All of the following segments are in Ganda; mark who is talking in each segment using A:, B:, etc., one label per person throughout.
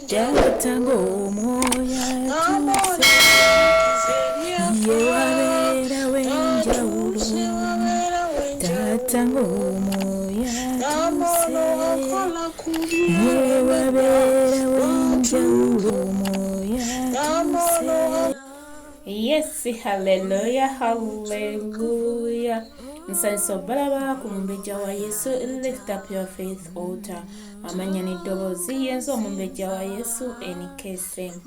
A: Jatango moya tuse Yewabera wenjawulo Tatango moya tuse Yewabera wenjawulo moya tuse. Yes, hallelujah, hallelujah. Nsanso balaba ku mumbejja wa Yesu. Lift up your faith altar. Amanya n'eddoboozi yenzo omumbejja wa Yesu NKSM.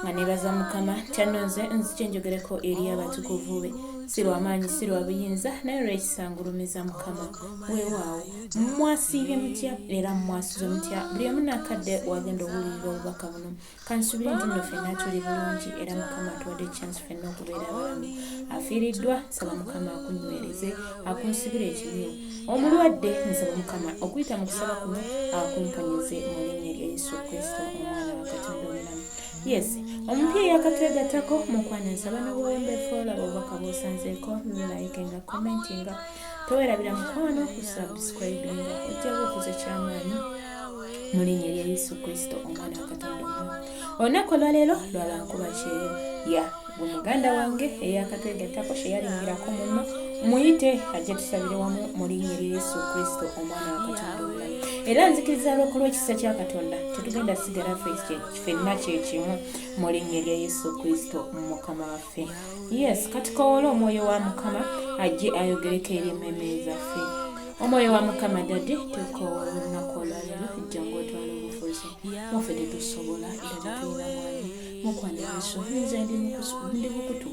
A: Nga nebaza Mukama kyannonze nzije njogereko eri abatukuvu be. Si lw'amaanyi si lwa buyinza naye lw'ekisangulumiza Mukama. Weewaawo mwasiibye mutya era mwasize mutya buli omu n'akadde wagenda owulirira obubaka buno. Kansubire nti nno ffenna tuli bulungi era Mukama atuwadde chance ffenna okubeera abalamu. Afiiriddwa nsaba Mukama akunywereze akunsibire ekibiyo. Omulwadde nsaba Mukama okuyita mu kusaba kuno akumpanyize mu linnya lya Yesu Kristo omwana wa Katonda omulamu. Yes, omuntu eyakatwegattako mukwana nsaba n'obuwembeefu olaba obubaka bw'osanzeeko likinga commentinga towerabira mukwano kusubscribinga ojjaba okuza kyamaanyi mu linnya lya Yesu Kristo omwana wa Katonda omulamu. Olunaku olwaleero lwalankuba kyeyo ya gwe muganda wange eyakatwegattako kyeyalingirako munno muyite ajja tusabire wamu mu linnya lya Yesu Kristo omwana wa Katonda omulamu. Era nzikiriza lw'okulwa ekisa kya Katonda tetugenda sigala ffenna kyekimu mu linnya lya Yesu Kristo Mukama waffe. Yes, katukowole omwoyo wa Mukama ajje ayogereko eri emmeme zaffe. Omwoyo wa Mukama Dadi tukowole olunaku olwaleero ejja ng'otwala obufuzi waffe tetusobola era tetuyina mwani mukwano Yesu nze ndi bukutu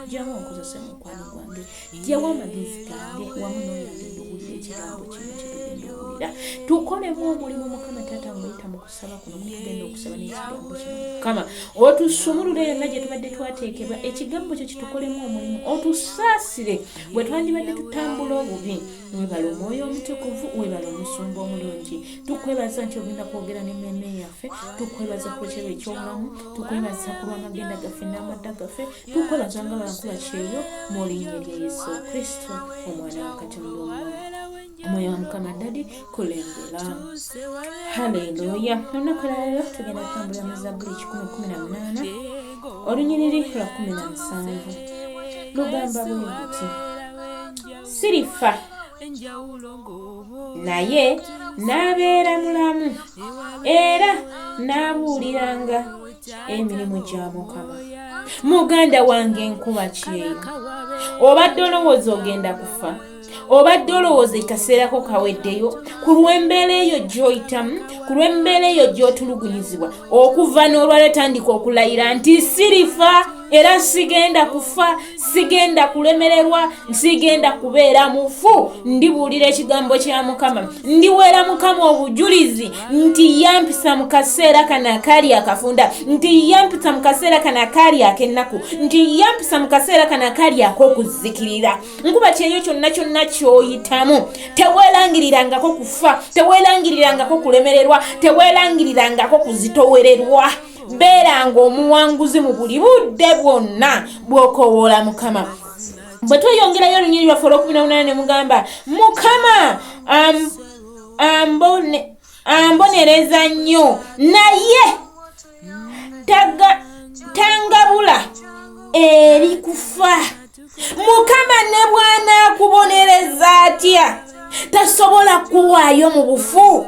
A: jjamu onkozese mukwano gwange jjawo amagezi gange wamu n'olugendo owulira ekigambo kino kyetugenda owulira tukolemu omulimu Mukama Taata ng'oyita mu kusaba kuno tugenda okusaba n'ekigambo kino Mukama otusumulule yonna gye tubadde twateekebwa ekigambo kyo kitukolemu omulimu otusaasire bwe twandibadde tutambula obubi. Webala omwoyo omutukuvu webala omusumba omulungi tukwebaza nti ogenda kwogera n'emmeme yaffe tukwebaza ku kyebo eky'omulamu tukwebaza ku lw'amagenda gaffe n'amadda gaffe tukwebaza nga balankuba kyeyo mu linnya lya Yesu Kristo omwana wa Katonda omulamu. Omwoyo wa Mukama Dadi kulembera. Haleluya. Olunaku lwaleero tugenda kutambulira mu Zabbuli 1:18 olunyiriri lwa 17 lugamba bwe luti sirifa naye n'abeera mulamu era n'abuuliranga emirimu gya Mukama. Muganda wange nkuba kyeyo obadde olowooza ogenda kufa obadde olowooza ekaseerako kaweddeyo ku lw'embeera eyo gy'oyitamu ku lw'embeera eyo gy'otulugunyizibwa okuva n'olwaleero tandika okulayira nti sirifa era sigenda kufa sigenda kulemererwa sigenda kubeera mufu ndibuulira ekigambo kya Mukama ndiweera Mukama obujulizi nti yampisa mu kaseera kana akaali akafunda nti yampisa mu kaseera kana akaali ak'ennaku nti yampisa mu kaseera kana akaali ak'okuzikirira. Nkuba kyeyo kyonna kyonna ky'oyitamu teweerangirirangako kufa teweerangirirangako kulemererwa teweerangirirangako kuzitowererwa. Beeranga omuwanguzi mu buli budde bwonna bw'okowoola Mukama. Bwe tweyongerayo olunyiriri lwaffe olw'okumi ne mugamba Mukama ambonereza nnyo naye tangabula eri kufa. Mukama ne bw'anaakubonereza atya tasobola kuwaayo mu bufu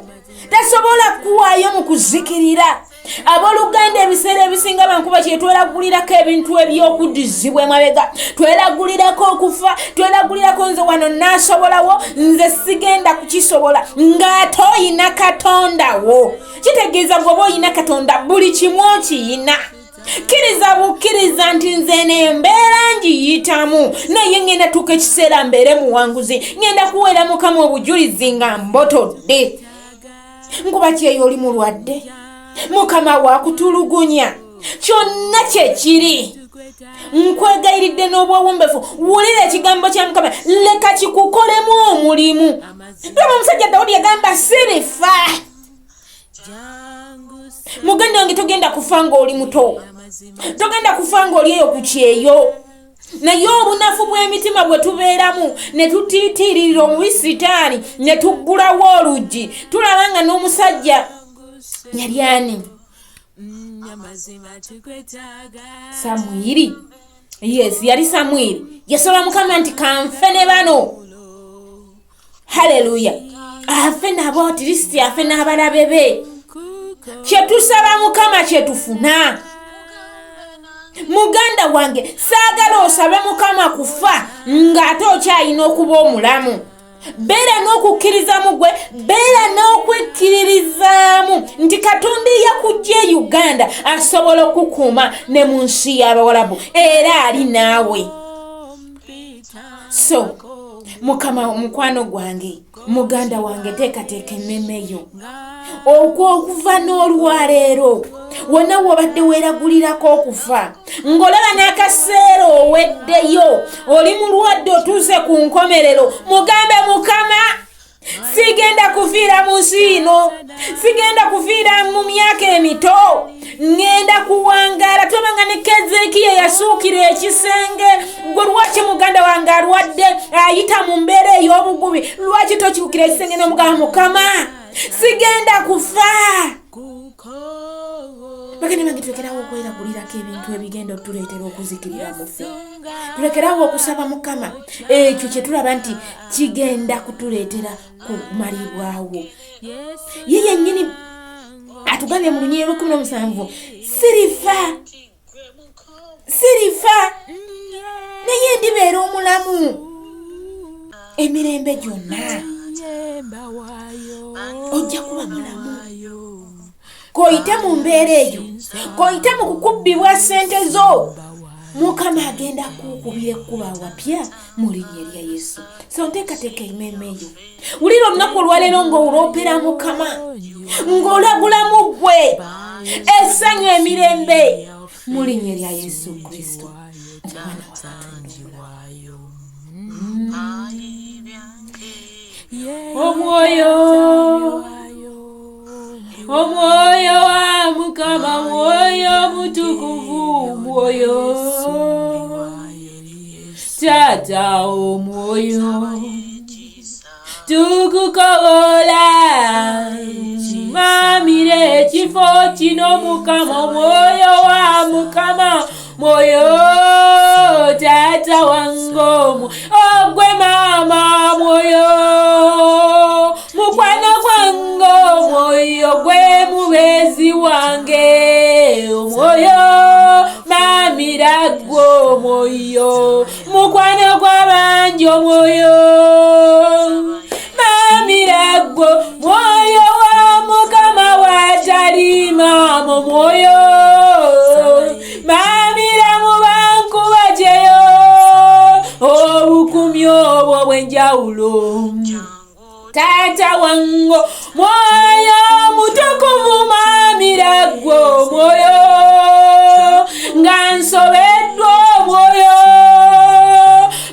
A: tasobola kuwaayo mu kuzikirira. Abooluganda ebiseera ebisinga bankuba kye tweragulirako ebintu eby'okuddizibwa emabega tweragulirako okufa tweragulirako nze wano naasobolawo nze sigenda kukisobola ng'ate oyina Katondawo. Kitegeeza bw'oba oyina Katonda buli kimu okiyina. Kkiriza bukkiriza nti nze n'embeera ngiyitamu naye ngenda tuuka ekiseera mbeere muwanguzi ngenda kuweera Mukama obujulizi nga mbotodde. Nkuba kyeyo oli mulwadde Mukama wakutulugunya kyonna kyekiri nkwegayiridde n'obwewombefu wulira ekigambo kya Mukama leka kikukolemu omulimu. Laba omusajja Dawudi yagamba sirifa. Muganda wange togenda kufa ng'oli muto togenda kufa ng'oli eyo ku kyeyo naye obunafu bw'emitima bwe tubeeramu ne tutiitiririra omubi sitaani ne tuggulawo oluggi tulaba nga n'omusajja yali ani Samwiri. Yes, yali Samwiri. Yasaba Mukama nti kanfe ne bano. Hallelujah. Afe nabo at least afe n'abalabe be. Kyetusaba Mukama kyetufuna. Muganda wange saagala osabe Mukama kufa ng'ate okyalina okuba omulamu. Beera n'okukkirizamu gwe, beera n'okwekkiririzaamu nti Katonda yakujja Uganda asobola okukuuma ne mu nsi y'Abawarabu era ali naawe. So Mukama mukwano gwange, muganda wange teekateeka emmeme yo okuva n'olwaleero wonna w'obadde weeragulirako okufa ng'olaba n'akaseera oweddeyo oli mulwadde otuuse ku nkomerero mugambe Mukama sigenda kufiira mu nsi ino, sigenda kufiira mu myaka emito, ngenda kuwangaala. Tobanga ne Keezeekiya yasuukira ekisenge. Gwe lwaki muganda wange alwadde ayita mu mbeera ey'obugubi, lwaki tokiwukira ekisenge n'omugamba Mukama sigenda kufa? Bagenda bange tulekerawo okweragulirako ebintu ebigenda otuleetera okuzikirira mu ffe. Tulekerawo okusaba Mukama ekyo kye tulaba nti kigenda kutuleetera kumalibwawo. Ye yennyini atugambye mu Lunyiriri 17 sirifa naye ndibeera omulamu emirembe gyonna. Ojja kuba mulamu koyite mu mbeera eyo, koyite mu kukubbibwa ssente zo. Mukama agenda kukubira ekkuba wapya mu linnya lya Yesu. So nteekateeka emmeme eyo. Wulira olunaku olwaleero ng'oloopera Mukama, ng'olagulamu ggwe essanyu emirembe mu linnya lya Yesu Kristo, omwana wa Katonda omulamu. Omwoyo wa Mukama, mwoyo mutukuvu, mwoyo Tata omwoyo tukukobola mamire ekifo kino Mukama, omwoyo wa Mukama, mwoyo Tata wange ogwe mama, mwoyo mukwano gwange, mwoyo gwe mubezi wange, omwoyo mamira gwo, mwoyo mukwano gw'abangi, omwoyo mamira gwo, mwoyo wa Mukama watali mama, mwoyo mamira mu bankuba kyeyo obukumi obwo bw'enjawulo. Tata wange mwoyo mutukuvu mamira gwo, mwoyo nga nsobeddwa, mwoyo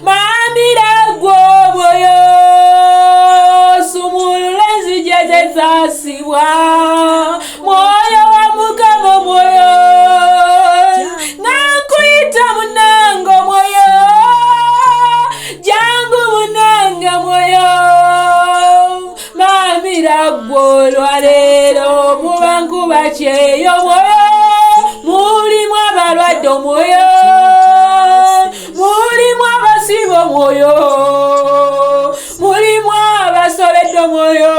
A: mamira gwo, mwoyo sumulula enzigi ezisaasibwa, mwoyo wa Mukama, mwoyo nga nkuyita munange, mwoyo jangu munange, mwoyo mamira gwo olwaleero mu bankuba kyeyo, mwoyo mulimu abalwadde, omwoyo mulimu abasibe, omwoyo mulimu abasobedde, omwoyo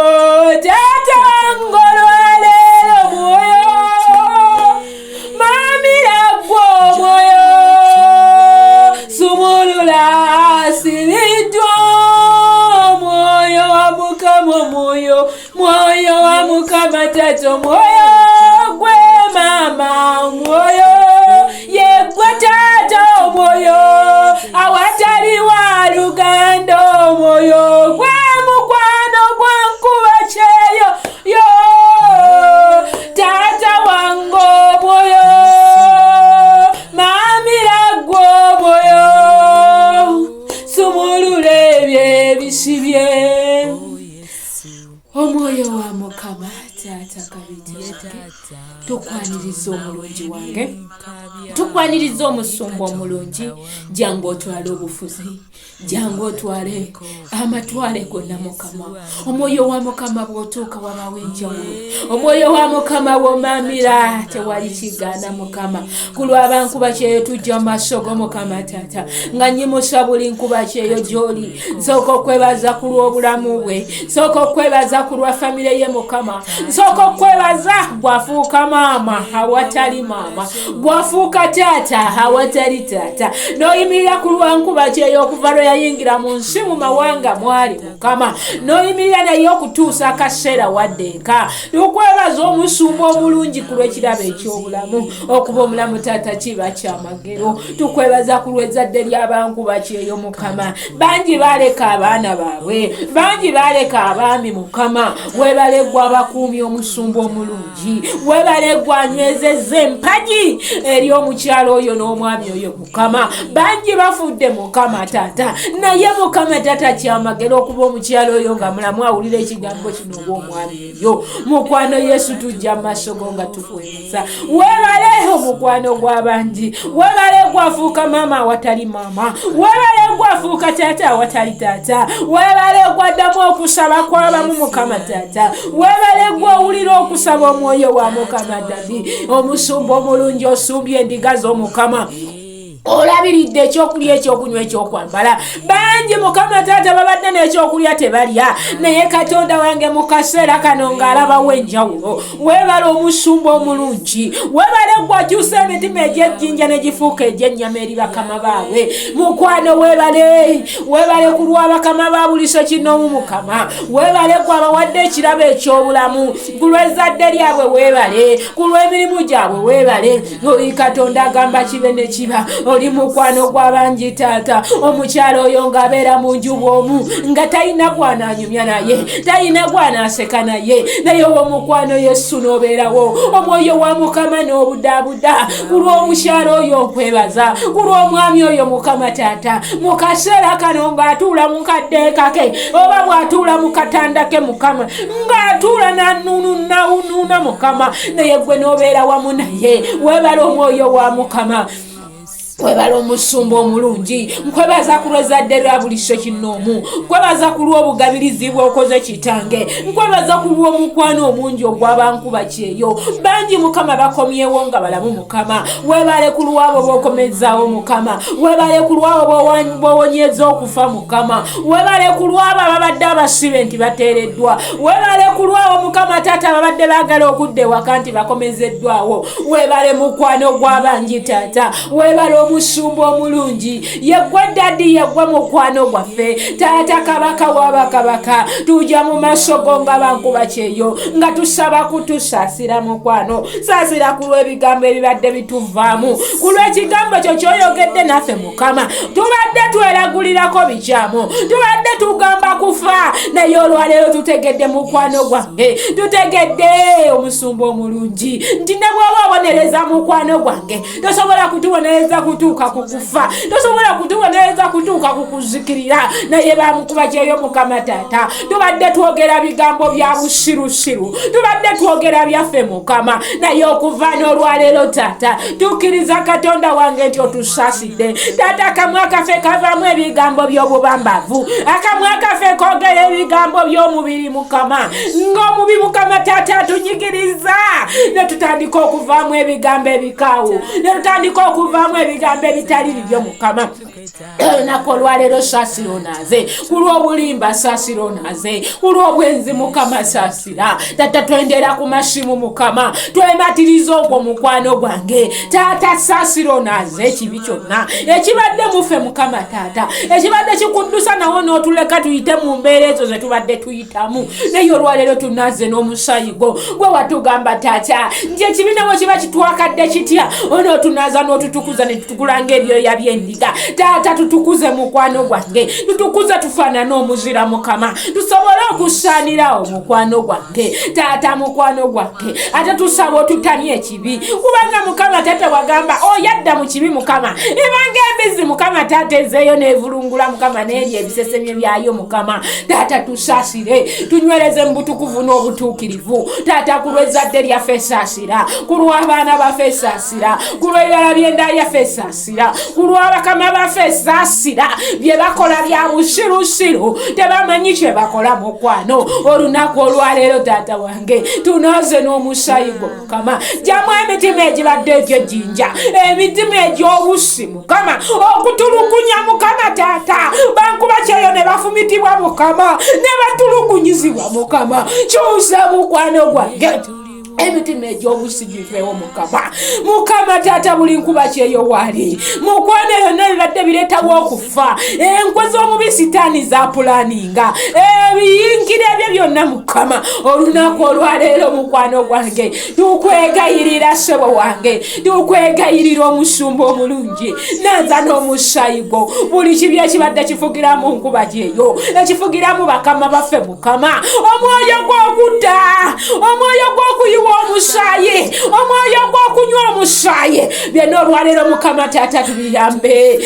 A: Tata wange olwaleero, mwoyo mamira gwo, mwoyo sumulula sibiddwa, mwoyo wa Mukama, mwoyo wa Mukama Tata, mwoyo gwe mama, mwoyo ye gwe Tata, mwoyo awatali wa Luganda, mwoyo gwe mukwano gwankuba kyeyo yo Tata wange, mwoyo mamira gwo, mwoyo sumulula ebyo ebisibye, omwoyo wa Mukama Tata kabite. tukwaniriza omulungi wange, tukwaniriza omusumba omulungi. Jangu otwale obufuzi, jangu otwale amatwale gonna Mukama. Omwoyo wa Mukama bw'otuuka wabaawo enjawulo. Omwoyo wa Mukama bw'omaamira tewali kigaana Mukama. Ku lw'abankuba kyeyo tujja mu maaso go Mukama Taata, nga nnyimusa buli nkuba kyeyo gy'oli. Nsooka okwebaza ku lw'obulamu bwe, nsooka okwebaza ku lwa famire ye Mukama, nsooka okwebaza bw'afuuka maama awatali maama, bw'afuuka taata awatali taata. N'oyimirira ku lwankuba kyeyo okuva lwe yayingira mu nsi mu mawanga mwali Mukama, n'oyimirira naye okutuusa akaseera waddenka. Tukwebaza omusumba omulungi ku lw'ekirabo eky'obulamu. Okuba omulamu taata kiba kyamagero. Tukwebaza ku lw'ezzadde ly'abankuba kyeyo Mukama. Bangi baleka abaana baabwe, bangi baleka abaami Mukama. Weebale gwe abakuumye omusumba omulungi, weebale gwe anywezezza empagi eri omukyalo oyo n'omwami oyo Mukama. Bangi bafudde Mukama Taata, naye Mukama Taata kyamagero okuba omukyalo oyo nga mulamu awulira ekigambo kino oba omwami oyo. Mukwano Yesu tujja mu maaso go nga tukwemeza. Weebale omukwano gw'abangi, weebale gwafuuka maama awatali maama, weebale gwafuuka taata awatali taata, weebale gwaddamu okusaba kw'abamu Mukama Taata, weebale gw'owulira okusaba omwoyo wa Mukama Dadi. Omusumba omulungi osumbye endiga zo Mukama, olabiridde ekyokulya ekyokunywa ekyokwambala. Bangi Mukama Taata babadde n'ekyokulya tebalya, naye Katonda wange mu kaseera kano ng'alabawo enjawulo. Weebale omusumba omulungi, weebale gwakyusa emitima egy'ejjinja ne gifuuka egy'ennyama eri bakama baabwe. Mukwano weebale, weebale ku lwa bakama ba buliso kinoomu Mukama. Weebale gwabawadde ekirabo eky'obulamu, ku lw'ezzadde lyabwe weebale, ku lw'emirimu gyabwe weebale. Oli Katonda agamba kibe ne kiba. Oli mukwano gw'abangi Taata, omukyalo oyo ng'abeera mu nju bw'omu, nga talina gw'anaanyumya naye, talina gw'anaaseka naye, naye omukwano Yesu n'obeerawo. Omwoyo wa Mukama n'obudaabuda ku lw'omukyalo oyo nkwebaza, ku lw'omwami oyo Mukama Taata, mu kaseera kano ng'atuula mu kaddeeka ke oba bw'atuula mu katanda ke Mukama, ng'atuula n'annuuna Mukama, naye gwe n'obeera wamu naye. Weebale omwoyo wa Mukama, weebale omusumba omulungi. Nkwebaza ku lw'ezzadde lya buliso kinoomu, nkwebaza ku lw'obugabirizi bw'okoze kitange, nkwebaza ku lw'omukwano omungi ogw'abankuba kyeyo. Bangi Mukama bakomyewo nga balamu Mukama. Weebale ku lw'abo b'okomezzaawo Mukama, weebale ku lw'abo b'owonyeza okufa Mukama, weebale ku lw'abo ababadde abasibe nti bateereddwa, weebale ku lw'abo Mukama Taata ababadde baagala okudda ewaka nti bakomezeddwawo. Weebale mukwano gw'abangi Taata, weebale omusumba omulungi. Yeggwe Dadi, yeggwe mukwano gwaffe Taata, kabaka w'abakabaka. Tujja mu maaso go nga bankuba kyeyo, nga tusaba kutusaasira Mukwano. Saasira ku lw'ebigambo ebibadde bituvaamu, ku lw'ekigambo kyo ky'oyogedde naffe Mukama. Tubadde tweragulirako bikyamu, tubadde tugamba kufa, naye olwaleero tutegedde mukwano gwange, tutegedde omusumba omulungi nti ne bw'oba obonereza mukwano gwange tosobola kutubonereza kutuuka ku kufa, tosobola kutubonereza kutuuka ku kuzikirira. Naye bamukuba kyeyo Mukama Taata, tubadde twogera bigambo bya busirusiru, tubadde twogera byaffe Mukama, naye okuva n'olwaleero Taata tukkiriza Katonda wange nti otusaasidde. Taata, akamwa kaffe kavaamu ebigambo by'obubambavu, akamwa kaffe koogera ebigambo by'omubiri Mukama, ng'omubi Mukama Taata atunyigiriza ne tutandika okuvaamu ebigambo ebikaawu, ne tutandika okuvaamu ebigambo ebitali bibyo Mukama. Nako olwaleero saasira onaaze, ku lw'obulimba saasira onaaze, ku lw'obwenzi Mukama saasira. Taata, twendera ku masimu Mukama, twematiriza ogwo mukwano gwange Taata, saasira onaaze ekibi kyonna ekibadde muffe Mukama Taata, ekibadde kikuddusa nawo n'otuleka tuyite mu mbeera ezo ze tubadde tuyitamu. Naye olwaleero tunaaze n'omusaayi gwo gwe watugamba Taata nti ekibi nawo kiba kitwakadde kitya ono tunaza n'otutukuza ne tutukulanga ebyoya by'endiga. Taata tutukuze mukwano gwange, tutukuze tufaanana omuzira Mukama, tusobole okusaanira omukwano gwange. Taata mukwano gwange ate tusaba otutanye ekibi, kubanga Mukama taata wagamba oyadda mu kibi Mukama ebanga embizi Mukama taata ezeeyo n'evulungula Mukama n'erya ebisesemye byayo Mukama. Taata tusaasire, tunywereze mu butukuvu n'obutuukirivu. Taata ku lw'ezzadde lyaffe saasira, ku lw'abaana baffe saasira, ku lw'ebibala by'enda yaffe saasira, ku lw'abakama baffe saasira. Bye bakola bya busirusiru, tebamanyi kye bakola mukwano. Olunaku olwaleero taata wange tunooze n'omusaayi gwo Mukama. Gyamu emitima egibadde egy'ejjinja, emitima egy'obusi Mukama, okutulugunya Mukama taata. Bankuba kyeyo ne bafumitibwa Mukama, ne batulugunyizibwa Mukama. Kyusa mukwano gwange emitima egy'obusi giveewo Mukama. Mukama taata buli nkuba kyeyo wali mukwano yonna bibadde bireetawo okufa, enkwe z'omubi sitaani za pulaninga, ebiyingira ebyo byonna Mukama. Olunaku olwaleero mukwano gwange tukwegayirira ssebo wange, tukwegayirira omusumba omulungi, nanza n'omusaayi gwo. Buli kibi ekibadde kifugiramu nkuba kyeyo, ekifugiramu bakama baffe Mukama, omwoyo gw'okutta, omwoyo gw'okuyiwa omusaayi, omwoyo gw'okunywa omusaayi, byonna olwaleero Mukama taata tuyambe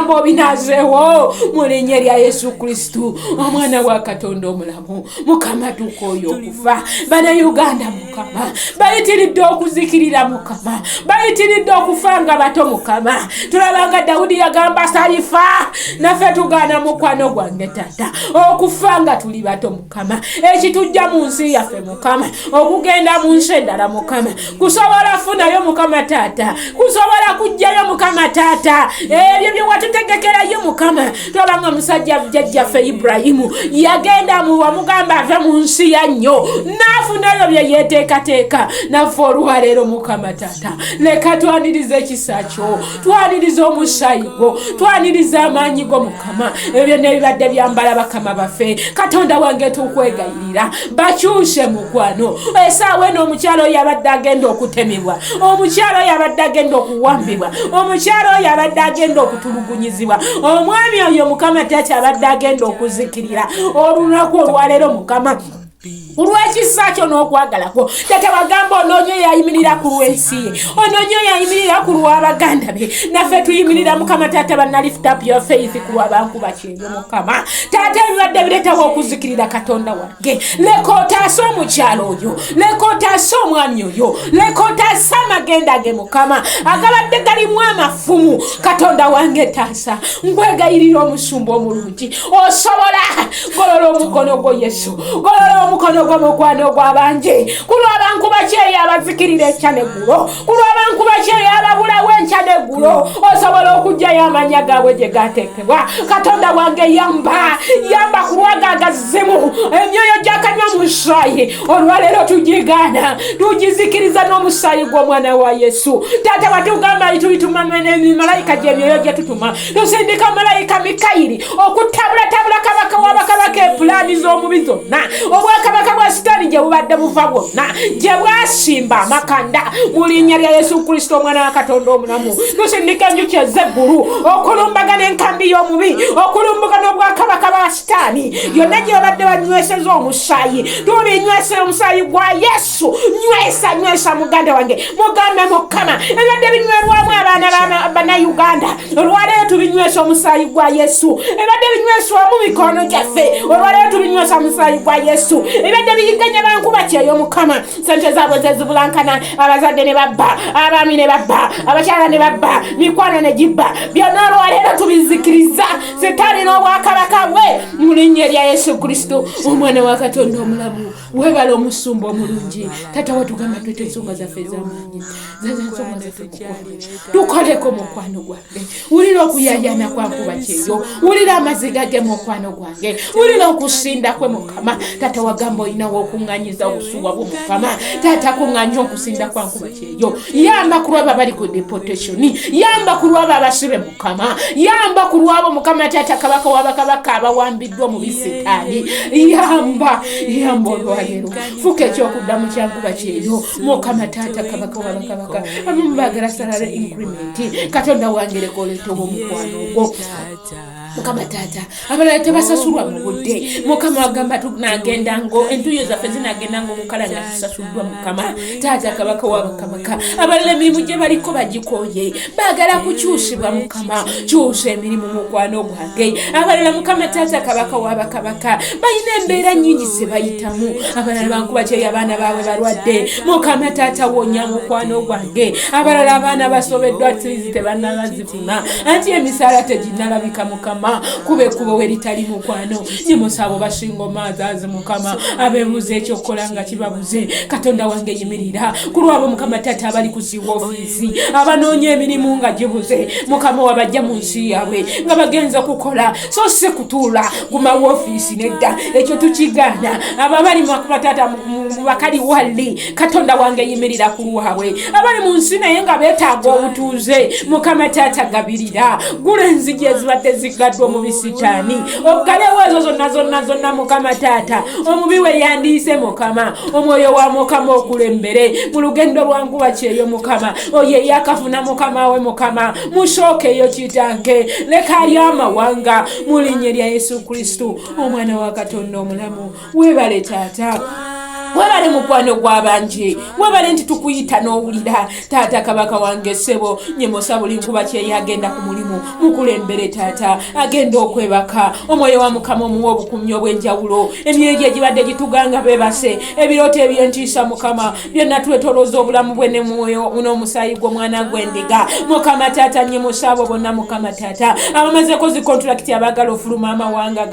A: obinazeewo mu linnya lya Yesu Kristo omwana wa Katonda omulamu. Mukama tukooye okufa. Bannayuganda Mukama bayitiridde okuzikirira Mukama, bayitiridde okufa nga bato Mukama. Tulabanga Dawudi yagamba salifa, naffe tugaana mukwano gwange taata okufa nga tuli bato Mukama. Ekitujja mu nsi yaffe Mukama, okugenda mu nsi endala Mukama, kusobola funayo Mukama taata, kusobola kujjayo Mukama taata ebyo bye watutegekerayo Mukama. Tulabanga musajja jjajjaffe Ibrahimu yagenda mu wamugamba ave mu nsi ya nnyo n'afunayo bye yeeteekateeka. Naffe olwaleero Mukama taata leka twanirize ekisa kyo, twanirize omusaayi gwo, twanirize amaanyi go Mukama. Ebyo n'ebibadde byambala bakama baffe Katonda wange tukwegayirira bakyuse mukwano. Esaawa eno omukyalo oyo abadde agenda okutemebwa, omukyalo oyo abadde agenda okuwambibwa, omukyalo oyo abadde agenda okutulugunyizibwa, omwami oyo Mukama taata abadde agenda okuzikirira. Olunaku olwaleero Mukama olw'ekisa kyo n'okwagalako taata wagamba onoonyo yayimirira ku lw'ensi ye, onoonyo yayimirira ku lw'abaganda be. Naffe tuyimirira Mukama taata banna lift up your faith ku lw'abankuba kyeyo Mukama taata ebibadde bireetawo okuzikirira Katonda wange. Leka otaase omukyalo oyo, leka otaase omwami oyo, leka otaase amagenda ge Mukama agabadde galimu amafumu. Katonda wange taasa, nkwegayirira omusumba omulungi osobola. Golola omukono gwo Yesu, golola omukono gwo mukwano gw'abanje, ku lw'abankuba kyeyo abazikirira ekya n'eggulo, ku lw'abankuba kyeyo ababulawo enkya n'eggulo, osobola okugyayo amanya gaabwe gye gateekebwa. Katonda wange yamba ku lwagaagazimu emyoyo gy'akanywa musaayi. Olwaleero tugigaana, tugizikiriza n'omusaayi gw'omwana wa Yesu. Taata watugamba tulituma malayika gy'emyoyo gye tutuma, tusindika malayika Mikayiri okutabulatabula kabaka w'abakabaka epulaani z'omubi zonna, obwakabaka bwa sitaani gye bubadde buva bwonna, gye bwasimba amakanda mu linnya lya Yesu Kristo omwana wa Katonda omulamu. Tusindika enjuki ezeggulu okulumbagana enkambi y'omubi, okulumbagana obwakabaka bwa sitaani yonna gye babadde banyweseza omusaayi. Tubinywese omusaayi gwa Yesu. Nywesa muganda wange, mugambe Mukama ebadde binywerwamu abaana bannayuganda. Olwaleero tubinywesa omusaayi gwa Yesu, ebadde binyweswamu mikono gyaffe. Olwaleero tubinywesa omusaayi gwa Yesu, ebadde biyiganya bankuba kyeyo Mukama. Sente zaabwe zezibulankana, abazadde ne babba, abaami ne babba, abakyala ne babba, mikwano ne gibba. Byonna olwaleero tubizikiriza sitaani n'obwakabaka bwe mu linnya lya Yesu Kristo omwana wa Katonda omulamu. Weebala omusumba omulungi. Taata watugamba twete ensonga zaffe ez'amaanyi, ensonga zaffe tukoleko mukwano gwange. Wulira okuyaayana kwa nkuba kyeyo, wulira amaziga ge mukwano gwange, wulira okusinda kwe Mukama. Taata ogamba olinawo okuŋŋanyiza obusuwa bwo Mukama taata kuŋŋanya okusinda kwa nkuba kyeyo yamba ku lwabo abali ku deportation yamba ku lwabo abasibe Mukama yamba ku lwabo Mukama taata kabaka w'abakabaka abawambiddwa mu bisitaani yamba olwaleero fuka ekyokuddamu kya nkuba kyeyo Mukama taata kabaka w'abakabaka abamu baagala salary increment Katonda wange lekoleeta obw'omukwano ogwo Mukama taata abalala tebasasulwa mu budde Mukama agamba tunagenda ngo entuyo zaffe zinagenda ngo mukala nga tusasuddwa Mukama taata kabaka w'abakabaka abalala emirimu gye baliko bagikoye baagala kukyusibwa Mukama kyusa emirimu mukwano gwange abalala Mukama taata kabaka w'abakabaka balina embeera nnyingi ze bayitamu abalala bankuba kyeyo abaana baabwe balwadde Mukama taata wonya mukwano gwange abalala abaana basobeddwa trizi tebannabazifuna anti emisaala teginnalabika Mukama kube kubo weritali mukwano nyimusabo bashingo mazazi Mukama abebuze ekyokola nga kibabuze Katonda wange yimirira kulwabo Mukama taata abali kuziwa ofiisi abanoonya emirimu nga gibuze Mukama wabajja mu nsi yaabwe nga bagenza kukola so se kutuula gumawo ofiisi nedda ekyo tukigaana ababali Mukama taata mu bakali wali Katonda wange yimirira kulwabwe abali mu nsi naye nga beetaaga obutuuze Mukama taata gabirira gula enzigi ezibadde zigaddwa mu bisitaani ogalewo ezo zonna Mukama taata omubi we yandiise Mukama omwoyo wa Mukama okulembere mu lugendo lwa nkuba kyeyo Mukama oye yakafuna Mukama we Mukama musookeyo kitanke leka ali amawanga mu linnya lya Yesu Kristo omwana wa Katonda omulamu weebale taata webale mukwano gw'abanje webale nti tukuyita n'owulira taata kabaka wange ssebo nyemosa buli nkuba kyeyo agenda ku mulimu mukulembere taata agenda okwebaka omwoyo wa Mukama omuwa obukumyi obw'enjawulo emyezi egibadde gituganga bebase ebirooto eby'entiisa Mukama byonna twetolooza obulamu bwe ne mwoyo n'omusaayi gw'omwana gw'endiga Mukama taata nyemosa abo bonna Mukama taata abamazeko zi contract abagala ofuluma amawanga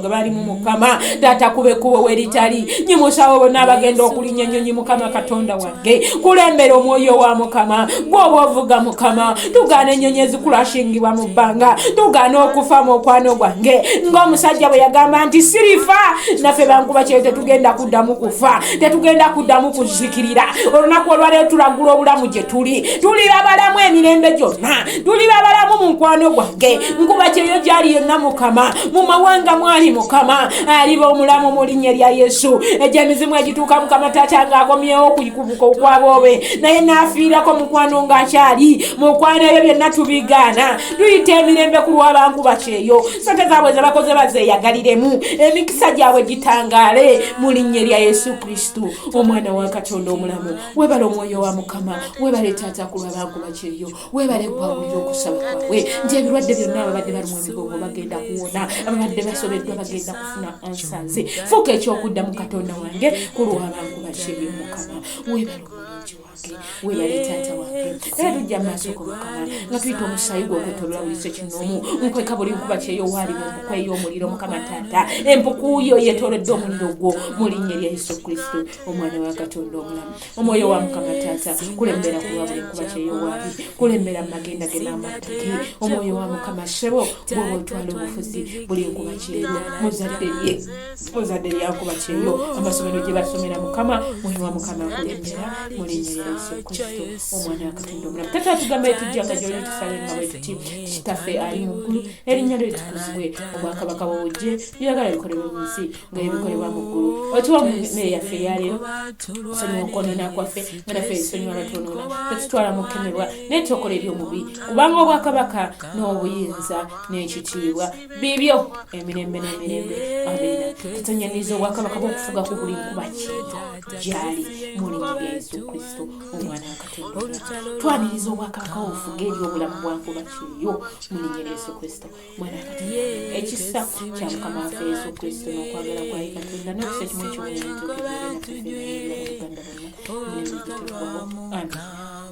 A: balimu Mukama taata kube kubo weritali nyemosa abo bonna abagenda okulinya ennyonyi Mukama Katonda wange kulembera omwoyo wa Mukama gwoba ovuga Mukama tugaana ennyonyi ezikulashingibwa mu bbanga tugaana okufa mukwano gwange ng'omusajja bwe yagamba nti sirifa naffe bankuba kyeyo tetugenda kuddamu kufa tetugenda kuddamu kuzikirira olunaku olwaleero tulagula obulamu gye tuli babalamu emirembe gyonna tuli babalamu mu mukwano gwange nkuba kyeyo gyali yonna Mukama mu mawanga mwali Mukama aliba omulamu mu linnya lya Yesu egy'emizimu egituuka Mukama taata ng'akomyewo okuyikubuka okwaboobe naye n'afiirako mukwano ng'akyali mukwano ebyo byonna tubigaana tuyita emirembe ku lw'abankuba kyeyo sente zaabwe ze bakoze bazeeyagaliremu emikisa gyabwe gitangaale mu linnya lya Yesu Kristo omwana wa Katonda omulamu webale omwoyo wa Mukama webale taata ku lw'abankuba kyeyo webale gwawulira okusaba kwabwe nti ebirwadde byonna ababadde balumu emigongo bagenda kuwona ababadde basobeddwa bagenda kufuna ansanze fuuka ekyokudda mu Katonda wange ku lw'abankuba kyeyo Mukama webale omulungi wange webale taata wange era tujja mu maaso go Mukama nga tuyita omusaayi gwe ogwetolera buli sekinoomu nkweka buli nkuba kyeyo waali mu mpuku ey'omuliro Mukama taata empuku yo yetoledde omuliro gwo mu linnya lya Yesu Kristo omwana wa Katonda omulamu omwoyo wa Mukama taata kulembera ku lwa buli nkuba kyeyo waali kulembera mu magenda ge n'amataki omwoyo wa Mukama ssebo bw'oba otwala obufuzi buli nkuba kyeyo muzadde lya nkuba kyeyo amasomero gye basomera Mukama mwoyo wa Mukama kulembera mu linnya lya Yesu Kristo omwana wa Katonda omulamu taata tugamba etujjanga gy'oli tusale nga bwe tuti kitaffe ali mu ggulu erinnya lyo litukuzibwe obwakabaka bw'obujje byagala bikolebwa mu nsi nga ebikolebwa mu ggulu otuwa mu mmere yaffe eyaleero tusonyiwa okwonoona kwaffe nga naffe ebisonyiwa batwonoona tetutwala mu kkemerwa naye tokola eby'omubi kubanga obwakabaka n'obuyinza n'ekitiibwa bibyo emirembe n'emirembe amiina tutonyaniza obwakabaka bw'okufuga ku buli nkuba gyali mu linnya lya Yesu Kristo omwana wa Katonda twaniriza obwakabaka obufuga eri obulamu bwa nkuba kyeyo mu linnya lya Yesu Kristo omwana wa Katonda ekisa kya Mukama waffe Yesu Kristo n'okwagala kwa Katonda n'ekisa kimu eky'obulenzi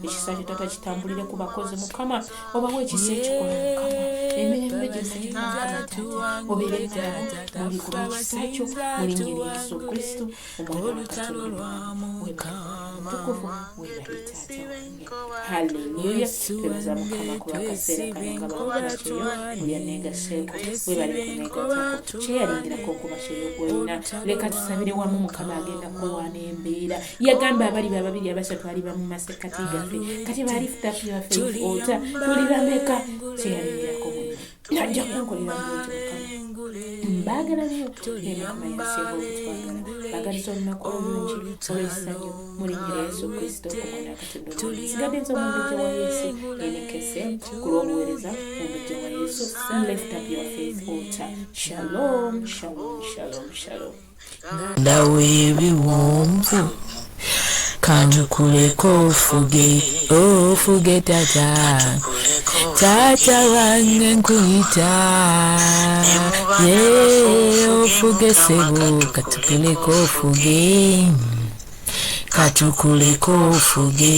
A: ekisa kyo taata kitambulire ku bakozi Mukama obawe ekisa ekikola Mukama emirembe gyonna gyonna Mukama taata obeere mulamu muli ku ekisa kyo mu linnya lya Yesu Kristo omwana wa Katonda omutukuvu weebale taata wange. Haleluya. Twebaza Mukama ku lw'akaseera kano nga bakola kyeyo buli aneegaseeko weebale kuneegazaako kyeyalingirako okuba kyeyo gwolina. Leka tusabire wamu Mukama agenda kuwaana embeera. Yagamba abali babiri abasatu aliba mu masekati gaffe kati balifuta byaffe ota tuli bameka kyeyalingirako munno najja kunkolera bulungi Mukama. Mbaagala nnyo Mukama yasinga okutwagala. Mbagaliza olunaku olulungi olw'essanyu mu linnya lya Yesu Kristo omwana wa Katonda omulungi. Nsigadde nze omumbejja wa Yesu NKSM ku lw'obuweereza omumbejja wa Yesu. Lift up your faith altar. Shalom, shalom, shalom, shalom.
B: Ndawe ebiwonvu kanjukuleko ofuge tata wange nkuyita ofuge sebo katukuleko ofuge